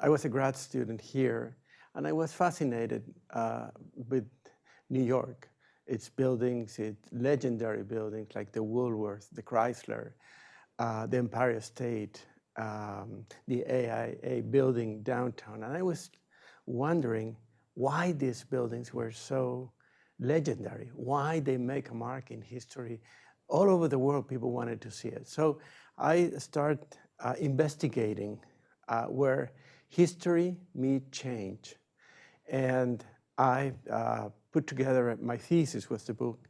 I was a grad student here, and I was fascinated with New York. Its buildings, its legendary buildings like the Woolworth, the Chrysler, the Empire State, the AIA building downtown. And I was wondering why these buildings were so legendary, why they make a mark in history. All over the world, people wanted to see it. So I started investigating where history meets change. And I put together, my thesis was the book,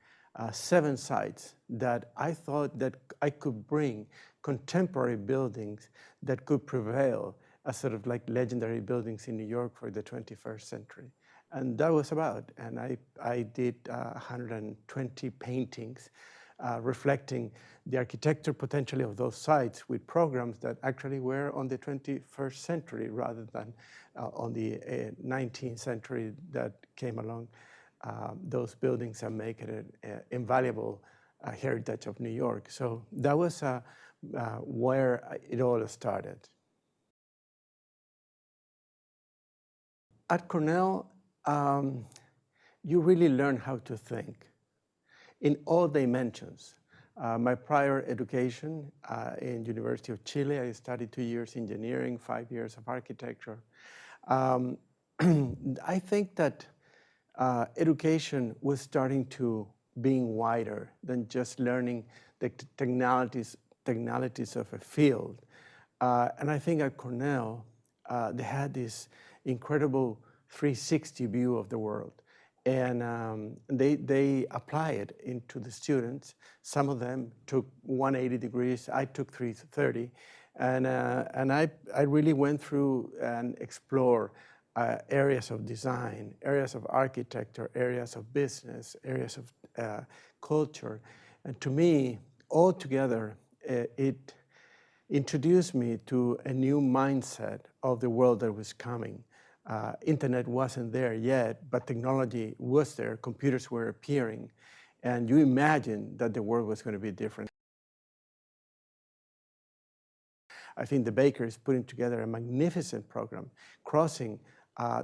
7 sites that I thought that I could bring contemporary buildings that could prevail as sort of like legendary buildings in New York for the 21st century. And that was about, and I did 120 paintings reflecting the architecture potentially of those sites with programs that actually were on the 21st century rather than on the 19th century that came along. Those buildings and make it an invaluable heritage of New York. So that was where it all started. At Cornell, you really learn how to think in all dimensions. My prior education in University of Chile, I studied 2 years engineering, 5 years of architecture. I think that education was starting to being wider than just learning the technicalities of a field. And I think at Cornell, they had this incredible 360 view of the world. And they apply it into the students. Some of them took 180 degrees. I took 330. And I really went through and explored areas of design, areas of architecture, areas of business, areas of culture. And to me, altogether, it introduced me to a new mindset of the world that was coming. Internet wasn't there yet, but technology was there. Computers were appearing. And you imagined that the world was going to be different. I think the Baker is putting together a magnificent program, crossing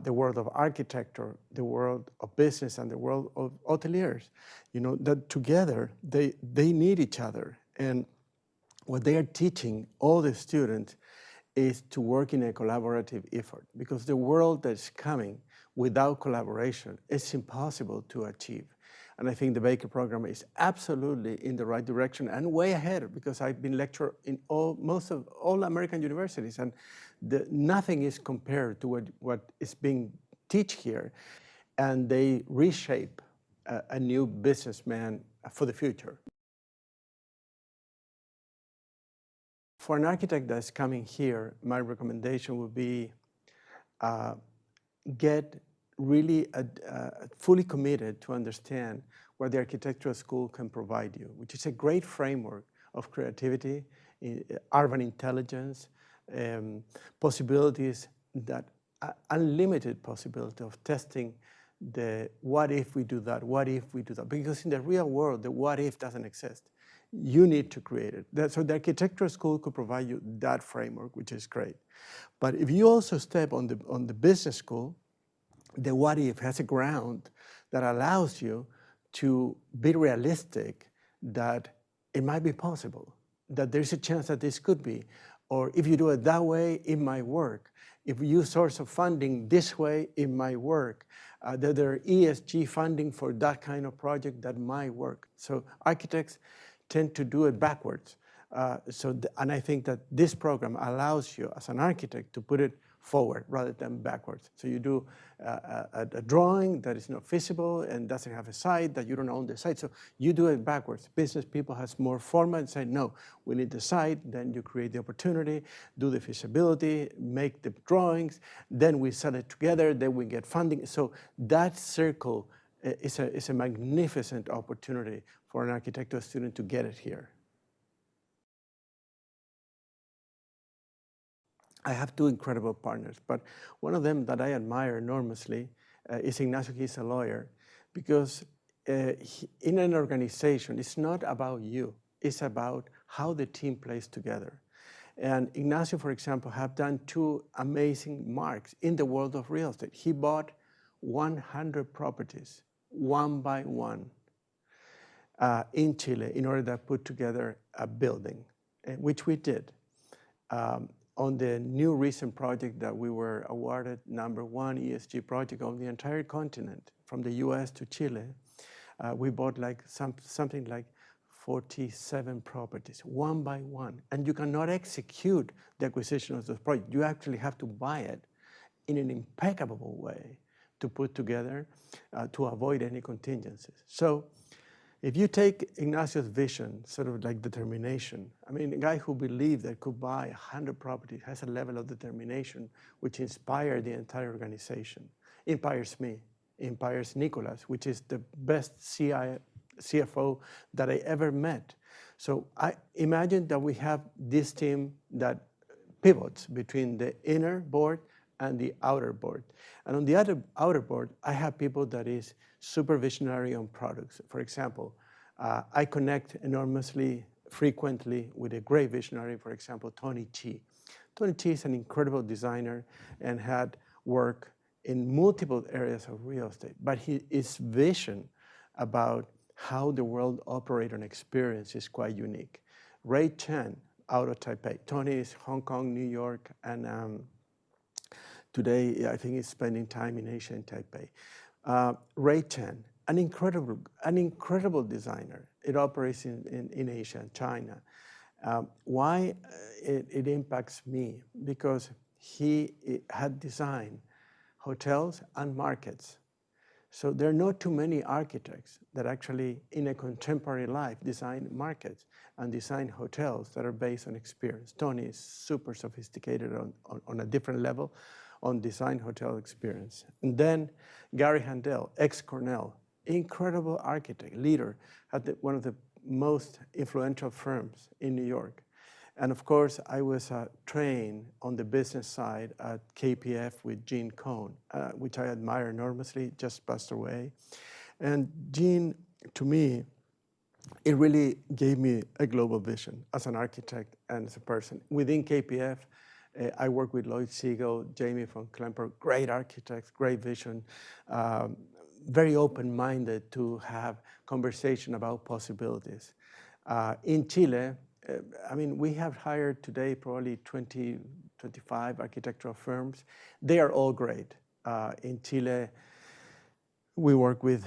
the world of architecture, the world of business, and the world of hoteliers. You know, that together, they need each other. And what they are teaching all the students is to work in a collaborative effort, because the world that's coming without collaboration is impossible to achieve. And I think the Baker program is absolutely in the right direction and way ahead, because I've been lecturing in most of all American universities, and nothing is compared to what is being taught here. And they reshape a new businessman for the future. For an architect that's coming here, my recommendation would be get really fully committed to understand what the architectural school can provide you, which is a great framework of creativity, urban intelligence, possibilities, that unlimited possibility of testing the what if we do that, what if we do that, because in the real world, the what if doesn't exist. You need to create it. So the architectural school could provide you that framework, which is great. But if you also step on the business school, the what if has a ground that allows you to be realistic that it might be possible, that there's a chance that this could be, or if you do it that way, it might work. If you use source of funding this way, it might work. That there are ESG funding for that kind of project that might work. So architects tend to do it backwards. And I think that this program allows you as an architect to put it forward rather than backwards. So you do a drawing that is not feasible and doesn't have a site, that you don't own the site. So you do it backwards. Business people has more format and say, no, we need the site. Then you create the opportunity, do the feasibility, make the drawings, then we sell it together, then we get funding. So that circle is a magnificent opportunity for an architectural student to get it here. I have 2 incredible partners, but one of them that I admire enormously is Ignacio. He's a lawyer, because in an organization, it's not about you. It's about how the team plays together. And Ignacio, for example, have done two amazing marks in the world of real estate. He bought 100 properties, one by one, in Chile in order to put together a building, which we did. On the new recent project that we were awarded #1 ESG project on the entire continent, from the US to Chile, we bought like something like 47 properties, one by one. And you cannot execute the acquisition of those projects. You actually have to buy it in an impeccable way to put together to avoid any contingencies. So if you take Ignacio's vision, sort of like determination, I mean, a guy who believed that could buy 100 properties has a level of determination which inspired the entire organization, inspires me, inspires Nicolas, which is the best CFO that I ever met. So I imagine that we have this team that pivots between the inner board and the outer board. And on the outer board, I have people that is super visionary on products. For example, I connect enormously frequently with a great visionary, for example, Tony Chi. Tony Chi is an incredible designer and had work in multiple areas of real estate, but his vision about how the world operates and experience is quite unique. Ray Chen, out of Taipei. Tony is Hong Kong, New York, and today I think he's spending time in Asia in Taipei. Ray Chen, an incredible designer. It operates in Asia and China. Why it impacts me? Because he had designed hotels and markets. So there are not too many architects that actually, in a contemporary life, design markets and design hotels that are based on experience. Tony is super sophisticated on a different level on design hotel experience. And then Gary Handel, ex-Cornell, incredible architect, leader, at one of the most influential firms in New York. And of course, I was trained on the business side at KPF with Gene Cohn, which I admire enormously, just passed away. And Gene, to me, it really gave me a global vision as an architect and as a person. Within KPF, I work with Lloyd Siegel, Jamie von Klemper, great architects, great vision, very open-minded to have conversation about possibilities. In Chile, I mean, we have hired today probably 20, 25 architectural firms. They are all great. In Chile, we work with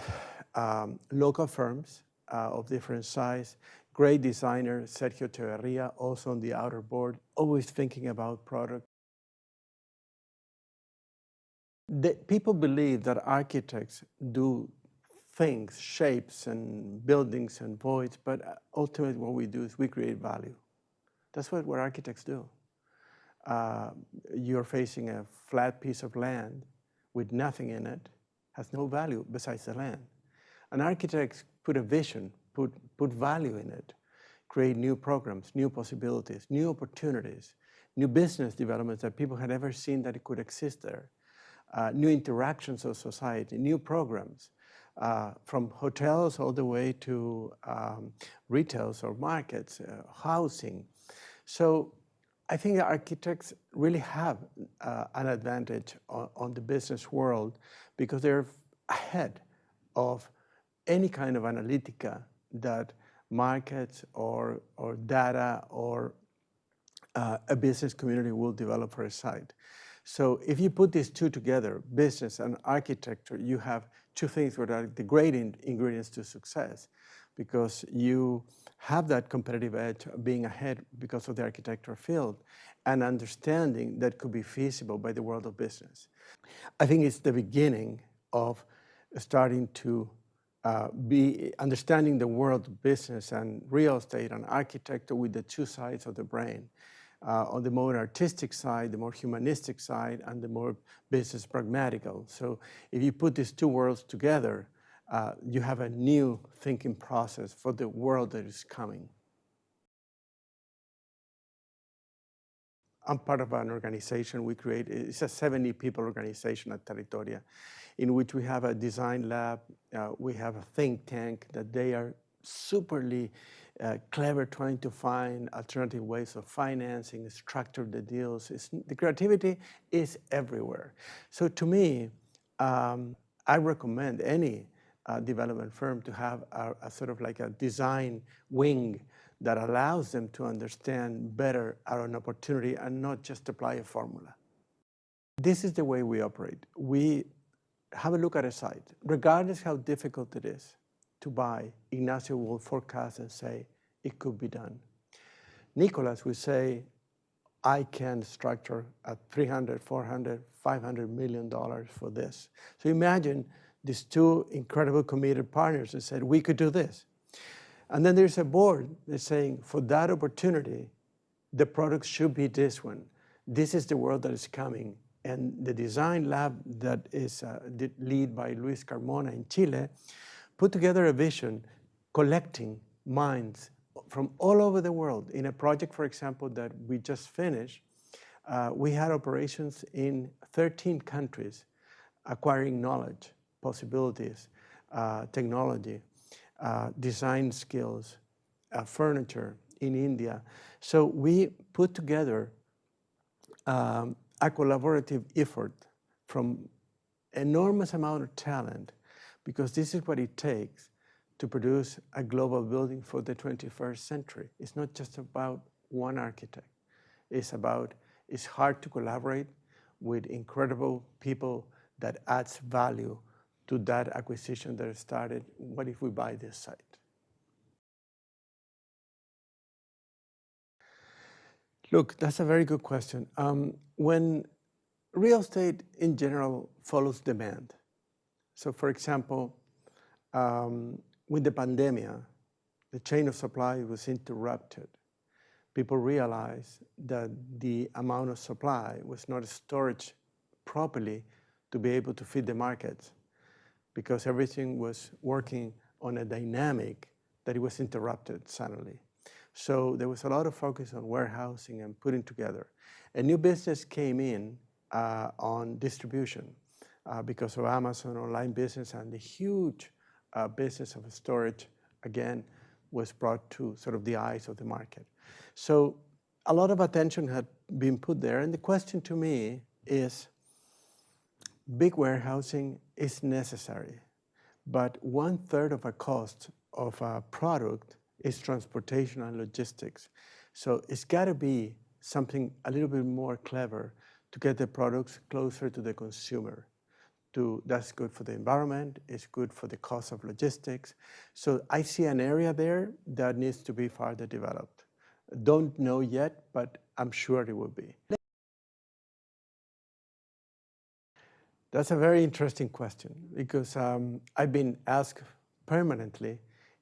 local firms of different size. Great designer, Sergio Territoria, also on the outer board, always thinking about product. People believe that architects do things, shapes and buildings and voids, but ultimately what we do is we create value. That's what architects do. You're facing a flat piece of land with nothing in it, has no value besides the land. And architects put a vision, put value in it, create new programs, new possibilities, new opportunities, new business developments that people had never seen that it could exist there, new interactions of society, new programs. From hotels all the way to retails or markets, housing. So I think architects really have an advantage on the business world because they're ahead of any kind of analytica that markets or data or a business community will develop for a site. So if you put these two together, business and architecture, you have two things that are the great ingredients to success because you have that competitive edge of being ahead because of the architectural field and understanding that could be feasible by the world of business. I think it's the beginning of starting to be understanding the world of business and real estate and architecture with the two sides of the brain. On the more artistic side, the more humanistic side, and the more business pragmatical. So if you put these two worlds together, you have a new thinking process for the world that is coming. I'm part of an organization we create. It's a 70-people organization at Territoria, in which we have a design lab, we have a think tank that they are superly clever trying to find alternative ways of financing, structure the deals. The creativity is everywhere. So to me, I recommend any development firm to have a sort of like a design wing that allows them to understand better an opportunity and not just apply a formula. This is the way we operate. We have a look at a site, regardless how difficult it is to buy. Ignacio will forecast and say, it could be done. Nicolas will say, I can structure at $300, $400, $500 million for this. So imagine these two incredible committed partners that said, we could do this. And then there's a board that's saying, for that opportunity, the product should be this one. This is the world that is coming. And the design lab that is led by Luis Carmona in Chile put together a vision collecting minds from all over the world. In a project, for example, that we just finished, we had operations in 13 countries, acquiring knowledge, possibilities, technology, design skills, furniture in India. So we put together a collaborative effort from enormous amount of talent, because this is what it takes to produce a global building for the 21st century. It's not just about one architect. It's hard to collaborate with incredible people that adds value to that acquisition that started. What if we buy this site? Look, that's a very good question. When real estate in general follows demand, so for example, with the pandemic, the chain of supply was interrupted. People realized that the amount of supply was not stored properly to be able to feed the markets, because everything was working on a dynamic that it was interrupted suddenly. So there was a lot of focus on warehousing and putting together. A new business came in on distribution because of Amazon online business, and the huge business of storage, again, was brought to sort of the eyes of the market. So a lot of attention had been put there. And the question to me is, big warehousing is necessary, but 1/3 of a cost of a product is transportation and logistics. So it's got to be something a little bit more clever to get the products closer to the consumer. That's good for the environment, it's good for the cost of logistics. So I see an area there that needs to be further developed. Don't know yet, but I'm sure it will be. That's a very interesting question, because I've been asked permanently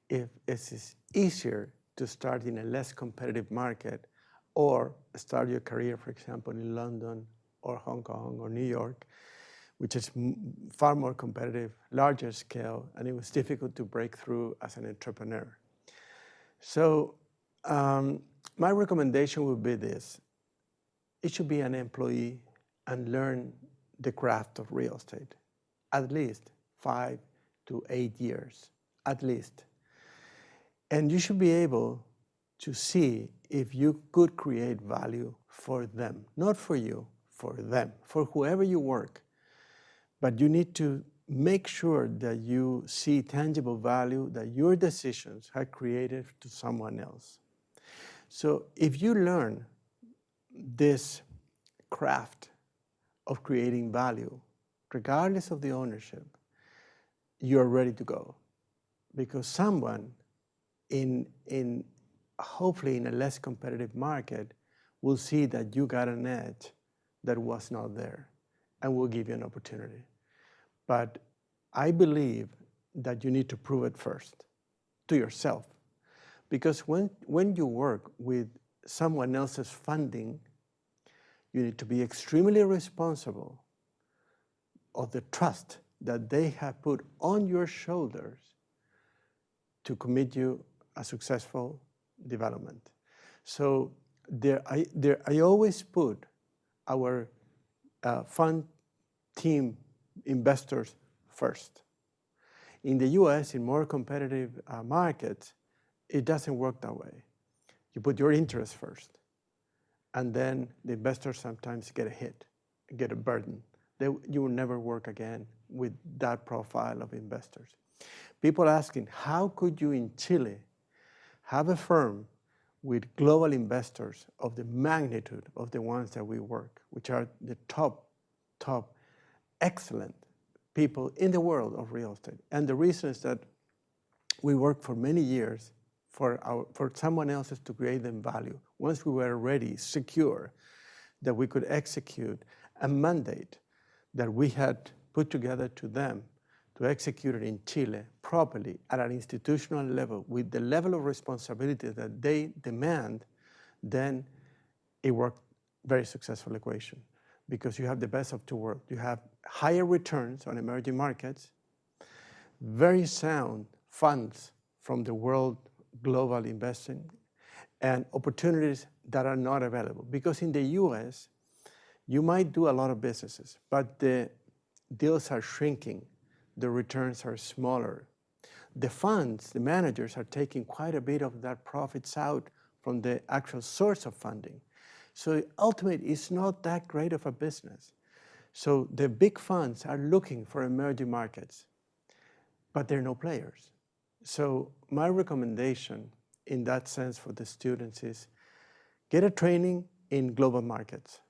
if it is easier to start in a less competitive market or start your career, for example, in London or Hong Kong or New York, which is far more competitive, larger scale, and it was difficult to break through as an entrepreneur. So my recommendation would be this. It should be an employee and learn the craft of real estate, at least 5 to 8 years, at least. And you should be able to see if you could create value for them, not for you, for them, for whoever you work. But you need to make sure that you see tangible value that your decisions have created to someone else. So if you learn this craft of creating value, regardless of the ownership, you're ready to go. Because someone hopefully in a less competitive market will see that you got an edge that was not there and will give you an opportunity. But I believe that you need to prove it first to yourself. Because when you work with someone else's funding, you need to be extremely responsible of the trust that they have put on your shoulders to commit you a successful development. So I always put our fund team investors first. In the US, in more competitive markets, it doesn't work that way. You put your interest first, and then the investors sometimes get a hit, get a burden. You will never work again with that profile of investors. People asking, how could you in Chile have a firm with global investors of the magnitude of the ones that we work, which are the top excellent people in the world of real estate? And the reason is that we worked for many years for someone else's to create them value. Once we were ready, secure, that we could execute a mandate that we had put together to them to execute it in Chile properly at an institutional level with the level of responsibility that they demand, then it worked very successful equation, because you have the best of two worlds. You have higher returns on emerging markets, very sound funds from the world global investing, and opportunities that are not available. Because in the US, you might do a lot of businesses, but the deals are shrinking, the returns are smaller. The funds, the managers are taking quite a bit of that profits out from the actual source of funding. So ultimately, it's not that great of a business. So the big funds are looking for emerging markets, but there are no players. So my recommendation in that sense for the students is get a training in global markets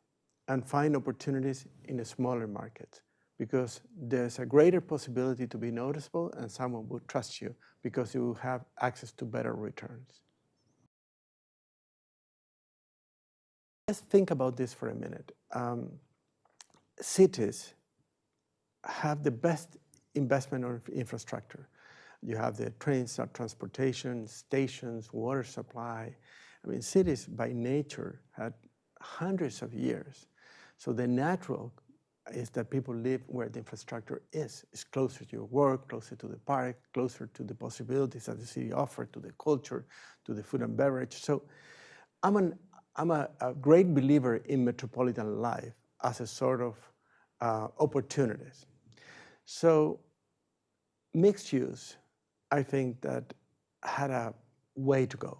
and find opportunities in the smaller markets, because there's a greater possibility to be noticeable and someone will trust you because you have access to better returns. Let's think about this for a minute. Cities have the best investment on infrastructure. You have the trains, transportation, stations, water supply. I mean, cities by nature had hundreds of years. So the natural is that people live where the infrastructure is. It's closer to your work, closer to the park, closer to the possibilities that the city offers, to the culture, to the food and beverage. So I'm a great believer in metropolitan life as a sort of opportunities. So mixed use, I think that had a way to go,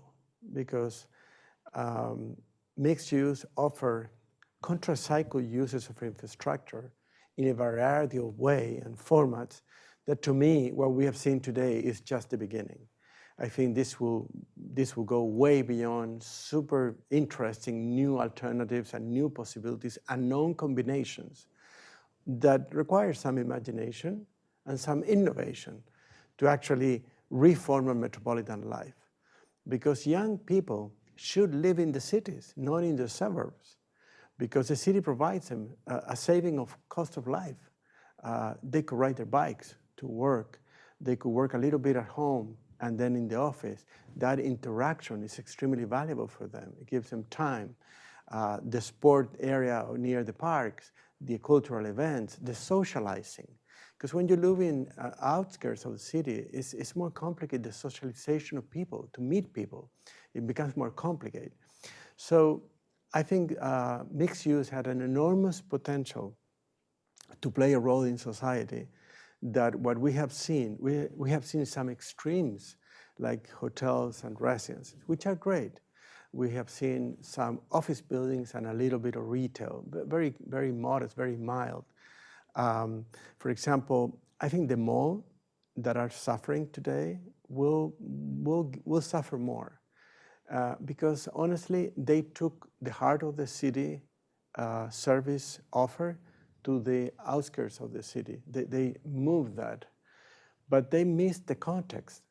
because mixed use offer contra-cycle uses of infrastructure in a variety of ways and formats that, to me, what we have seen today is just the beginning. I think this will go way beyond super interesting new alternatives and new possibilities and known combinations that require some imagination and some innovation to actually reform a metropolitan life. Because young people should live in the cities, not in the suburbs, because the city provides them a saving of cost of life. They could ride their bikes to work. They could work a little bit at home and then in the office. That interaction is extremely valuable for them. It gives them time. The sport area near the parks, the cultural events, the socializing. Because when you live in outskirts of the city, it's more complicated, the socialization of people, to meet people. It becomes more complicated. So I think mixed use had an enormous potential to play a role in society, that what we have seen, we have seen some extremes like hotels and residences, which are great. We have seen some office buildings and a little bit of retail, but very, very modest, very mild. For example, I think the malls that are suffering today will suffer more because honestly, they took the heart of the city service offer to the outskirts of the city. They moved that, but they missed the context.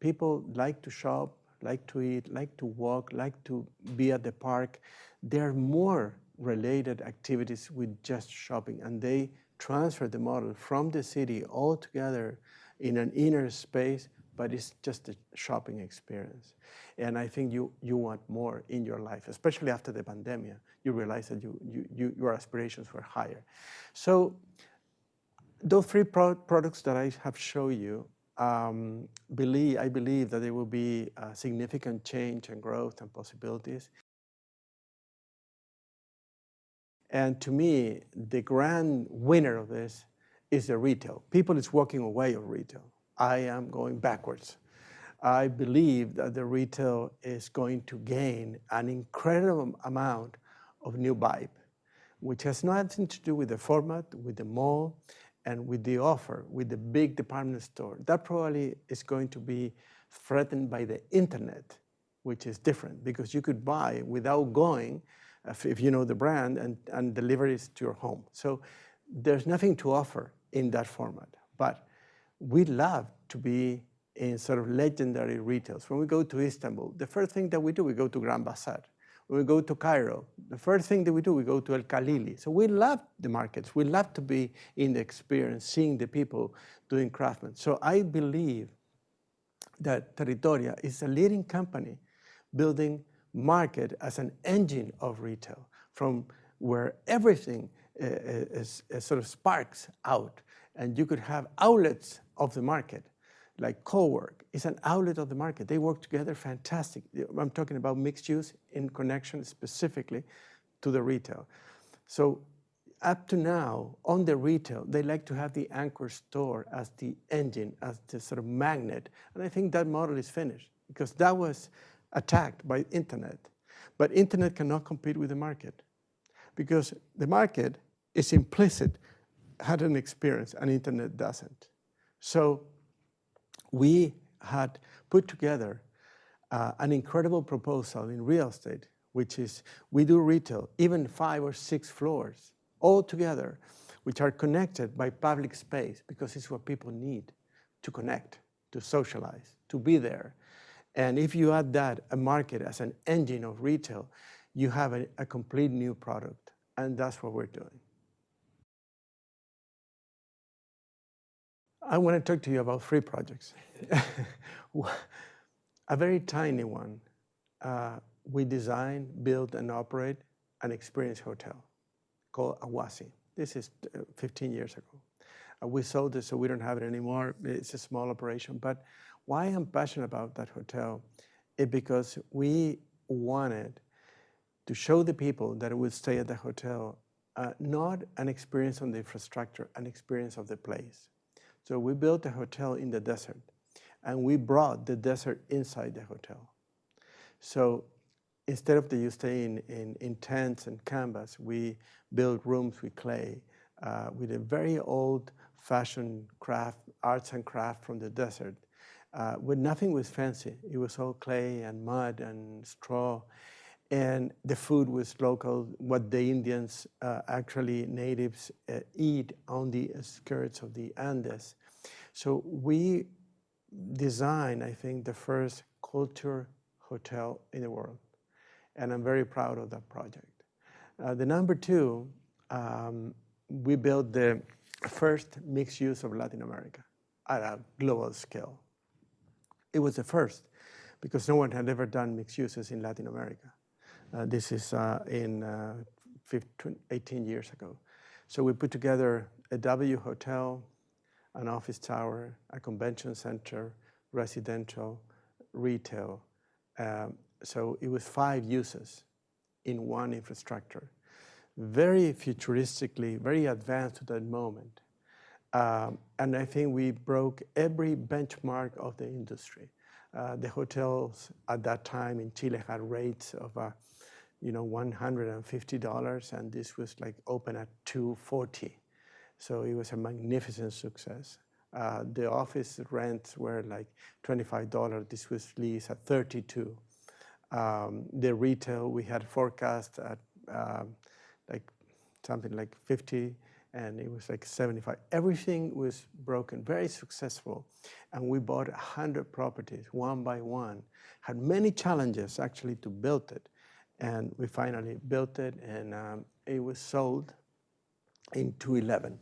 People like to shop, like to eat, like to walk, like to be at the park. There are more related activities with just shopping, and they transfer the model from the city all together in an inner space, but it's just a shopping experience. And I think you want more in your life, especially after the pandemic. You realize that your aspirations were higher. So those three products that I have shown you, I believe that there will be a significant change and growth and possibilities. And to me, the grand winner of this is the retail. People is walking away of retail. I am going backwards. I believe that the retail is going to gain an incredible amount of new vibe, which has nothing to do with the format, with the mall, and with the offer, with the big department store. That probably is going to be threatened by the internet, which is different because you could buy without going, if you know the brand, and deliver it to your home. So there's nothing to offer in that format. But we love to be in sort of legendary retails. When we go to Istanbul, the first thing that we do, we go to Grand Bazaar. When we go to Cairo, the first thing that we do, we go to El Khalili. So we love the markets. We love to be in the experience, seeing the people doing craftsmen. So I believe that Territoria is a leading company building market as an engine of retail, from where everything sort of sparks out, and you could have outlets of the market, like co-work is an outlet of the market. They work together fantastic. I'm talking about mixed use in connection specifically to the retail. So up to now, on the retail, they like to have the anchor store as the engine, as the sort of magnet. And I think that model is finished because that was attacked by internet. But internet cannot compete with the market because the market is implicit, had an experience, and internet doesn't. So we had put together an incredible proposal in real estate, which is we do retail, even 5 or 6 floors, all together, which are connected by public space, because it's what people need to connect, to socialize, to be there. And if you add that, a market as an engine of retail, you have a complete new product, and that's what we're doing. I want to talk to you about 3 projects. A very tiny one. We design, build, and operate an experience hotel called Awasi. This is 15 years ago. We sold it, so we don't have it anymore. It's a small operation. But why I'm passionate about that hotel is because we wanted to show the people that would stay at the hotel not an experience on the infrastructure, an experience of the place. So we built a hotel in the desert, and we brought the desert inside the hotel. So instead of you staying in tents and canvas, we built rooms with clay, with a very old-fashioned craft, arts and craft from the desert, where nothing was fancy. It was all clay and mud and straw. And the food was local, what the Indians, actually natives, eat on the skirts of the Andes. So we designed, I think, the first culture hotel in the world. And I'm very proud of that project. The number 2, we built the first mixed use of Latin America at a global scale. It was the first because no one had ever done mixed uses in Latin America. This is 18 years ago. So we put together a W hotel, an office tower, a convention center, residential, retail. So it was 5 uses in one infrastructure. Very futuristically, very advanced at that moment. And I think we broke every benchmark of the industry. The hotels at that time in Chile had rates of $150, and this was like open at $240. So it was a magnificent success. The office rents were like $25. This was leased at $32. The retail, we had forecast at like something like 50, and it was like 75. Everything was broken, very successful. And we bought 100 properties, one by one. Had many challenges actually to build it. And we finally built it, and it was sold in 2011.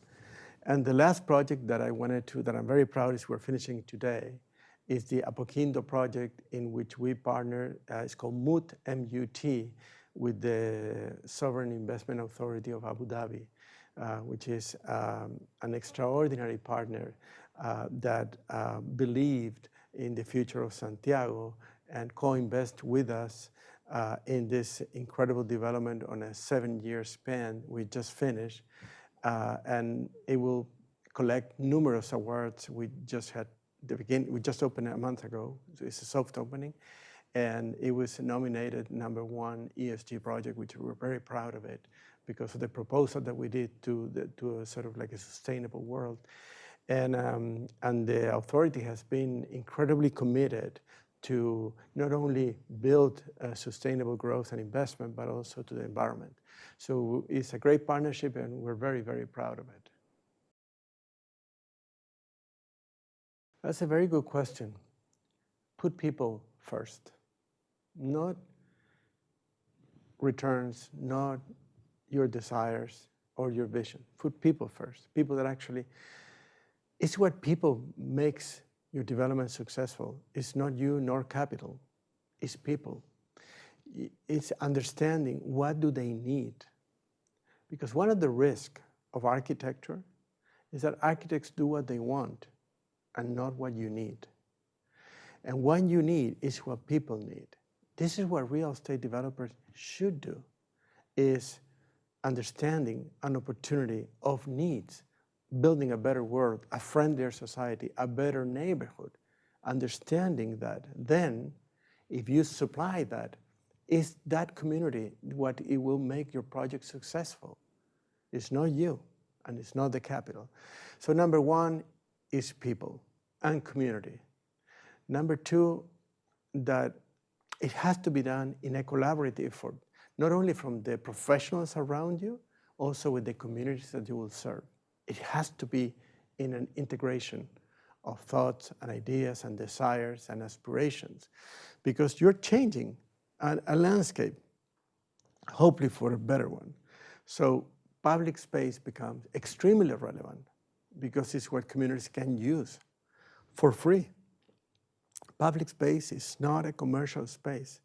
And the last project that I wanted to, that I'm very proud is we're finishing today, is the Apoquindo project, in which we partner, it's called MUT, M-U-T, with the Sovereign Investment Authority of Abu Dhabi, which is an extraordinary partner that believed in the future of Santiago and co-invest with us in this incredible development on a 7-year span we just finished. And it will collect numerous awards. We just had we just opened it a month ago, so it's a soft opening, and it was nominated #1 ESG project, which we're very proud of it because of the proposal that we did to a sort of like a sustainable world. And the authority has been incredibly committed to not only build sustainable growth and investment, but also to the environment. So it's a great partnership, and we're very, very proud of it. That's a very good question. Put people first, not returns, not your desires or your vision. Put people first. People that actually, it's what people makes your development successful. It's not you nor capital, it's people. It's understanding what do they need. Because one of the risks of architecture is that architects do what they want and not what you need. And what you need is what people need. This is what real estate developers should do, is understanding an opportunity of needs, building a better world, a friendlier society, a better neighborhood, understanding that then if you supply that, is that community what it will make your project successful. It's not you, and it's not the capital. So #1 is people and community. #2, that it has to be done in a collaborative effort, not only from the professionals around you, also with the communities that you will serve. It has to be in an integration of thoughts and ideas and desires and aspirations, because you're changing a landscape, hopefully for a better one. So public space becomes extremely relevant because it's what communities can use for free. Public space is not a commercial space.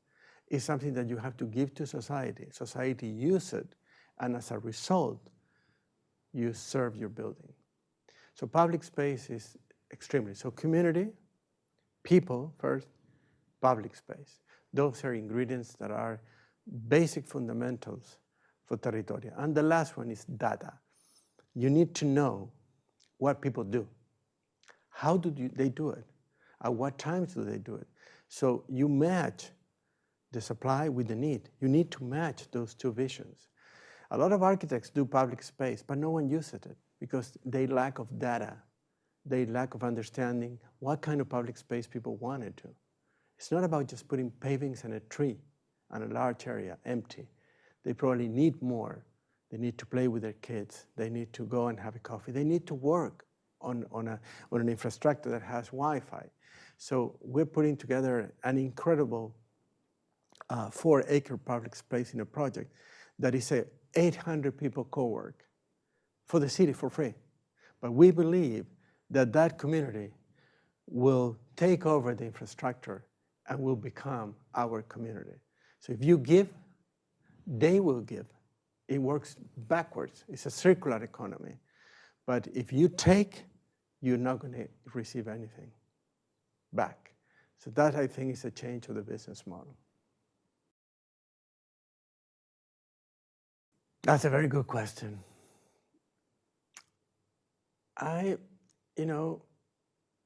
It's something that you have to give to society. Society uses it, and as a result, you serve your building. So public space is extremely, so community, people first, public space. Those are ingredients that are basic fundamentals for Territoria. And the last one is data. You need to know what people do. How do they do it? At what times do they do it? So you match the supply with the need. You need to match those two visions. A lot of architects do public space, but no one uses it because they lack of data. They lack of understanding what kind of public space people want to do. It's not about just putting pavings and a tree and a large area empty. They probably need more. They need to play with their kids. They need to go and have a coffee. They need to work on an infrastructure that has Wi-Fi. So we're putting together an incredible 4-acre public space in a project that is 800 people co-work for the city for free. But we believe that that community will take over the infrastructure and will become our community. So if you give, they will give. It works backwards. It's a circular economy. But if you take, you're not going to receive anything back. So that, I think, is a change of the business model. That's a very good question.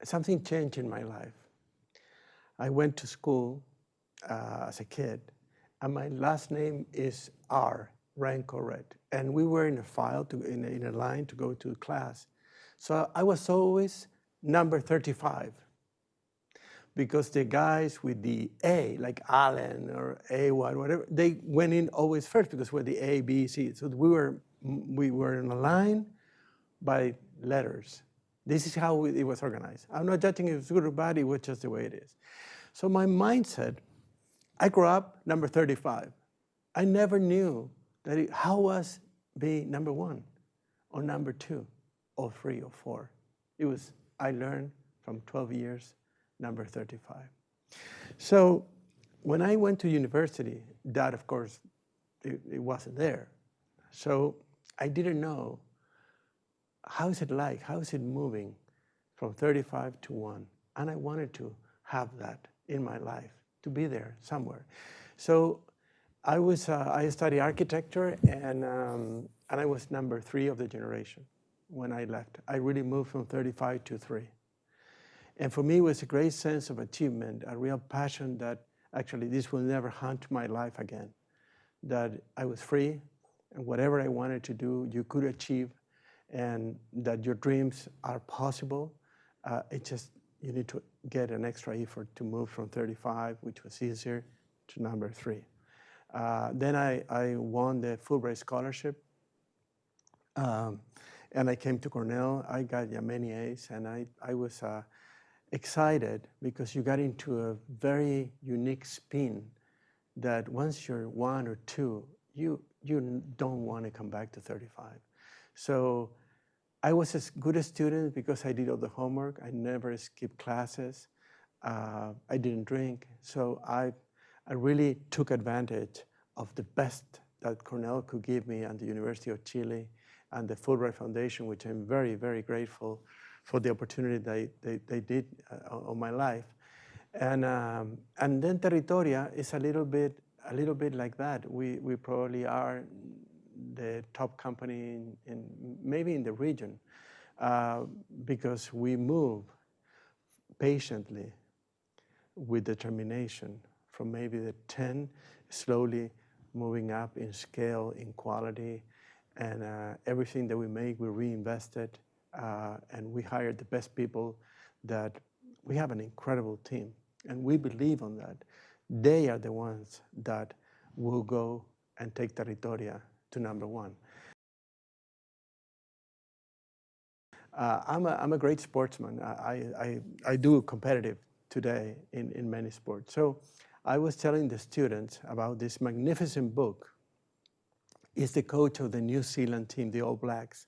Something changed in my life. I went to school as a kid, and my last name is Rencoret. And we were in a file, in a line to go to class. So I was always number 35, because the guys with the A, like Allen or A1, whatever, they went in always first because we're the A, B, C. So we were in a line by letters. This is how it was organized. I'm not judging if it's good or bad, it was just the way it is. So my mindset, I grew up number 35. I never knew that how was being number 1 or number 2 or 3 or 4. I learned from 12 years, number 35. So when I went to university, that, of course, it wasn't there. So I didn't know, how is it like? How is it moving from 35 to 1? And I wanted to have that in my life, to be there somewhere. So I studied architecture, and I was number 3 of the generation when I left. I really moved from 35 to 3. And for me, it was a great sense of achievement, a real passion that actually this will never haunt my life again, that I was free and whatever I wanted to do, you could achieve, and that your dreams are possible. It's just, you need to get an extra effort to move from 35, which was easier, to number 3. Then I won the Fulbright scholarship, and I came to Cornell. I got many A's, and I was excited because you got into a very unique spin that once you're 1 or 2, you don't want to come back to 35. So I was as good a student because I did all the homework. I never skipped classes. I didn't drink. So I really took advantage of the best that Cornell could give me, and the University of Chile and the Fulbright Foundation, which I'm very, very grateful for the opportunity they did on my life. And then Territoria is a little bit like that. We probably are the top company maybe in the region, because we move patiently with determination from maybe the 10, slowly moving up in scale, in quality, and everything that we make, we reinvest it, and we hire the best people. That we have an incredible team, and we believe on that. They are the ones that will go and take Territoria to number 1. I'm a great sportsman. I do competitive today in many sports. So I was telling the students about this magnificent book. It's the coach of the New Zealand team, the All Blacks.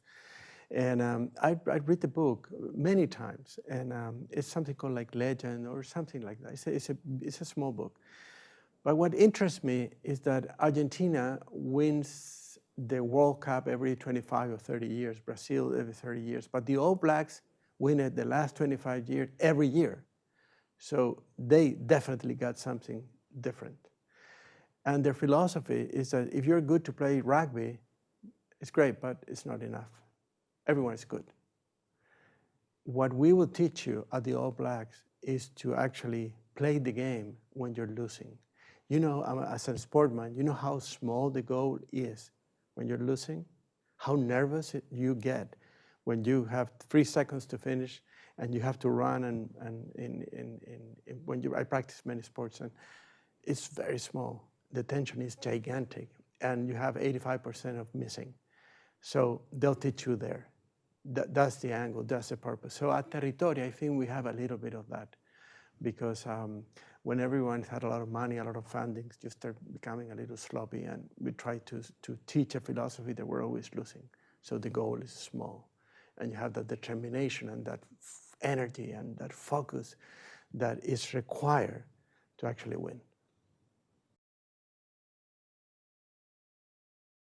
And I read the book many times, and it's something called like Legend or something like that. It's a small book. But what interests me is that Argentina wins the World Cup every 25 or 30 years, Brazil every 30 years, but the All Blacks win it the last 25 years every year. So they definitely got something different. And their philosophy is that if you're good to play rugby, it's great, but it's not enough. Everyone is good. What we will teach you at the All Blacks is to actually play the game when you're losing. You know, as a sportsman, you know how small the goal is when you're losing, how nervous you get when you have 3 seconds to finish and you have to run, and I practice many sports, and it's very small. The tension is gigantic, and you have 85% of missing. So they'll teach you there. That's the angle, that's the purpose. So at Territoria, I think we have a little bit of that, because when everyone's had a lot of money, a lot of funding, you start becoming a little sloppy, and we try to teach a philosophy that we're always losing. So the goal is small, and you have that determination and that energy and that focus that is required to actually win.